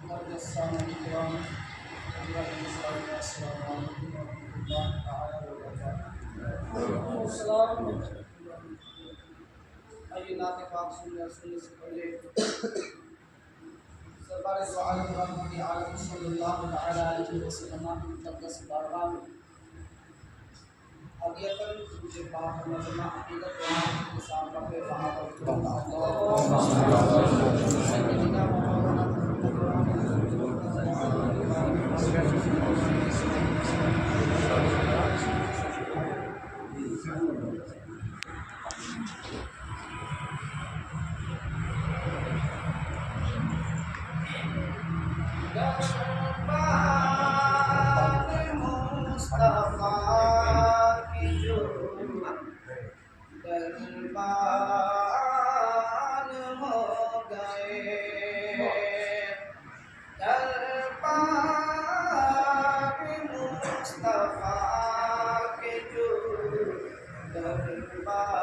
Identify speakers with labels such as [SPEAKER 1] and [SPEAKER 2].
[SPEAKER 1] السلام الكرام السلام علیکم ورحمۃ اللہ تعالیٰ وبرکاتہ۔ السلام آئیے نعت پاک سننے سے پہلے سرکار دو عالم رحمت عالم صلی اللہ تعالیٰ علیہ وسلم کی مقدس بارگاہ میں حقیقتاً مجھے پاک نظمہ عقیدت و عقیدت کے ساتھ رب دربان ہو گئے دربار مصطفیٰ کے جو دربان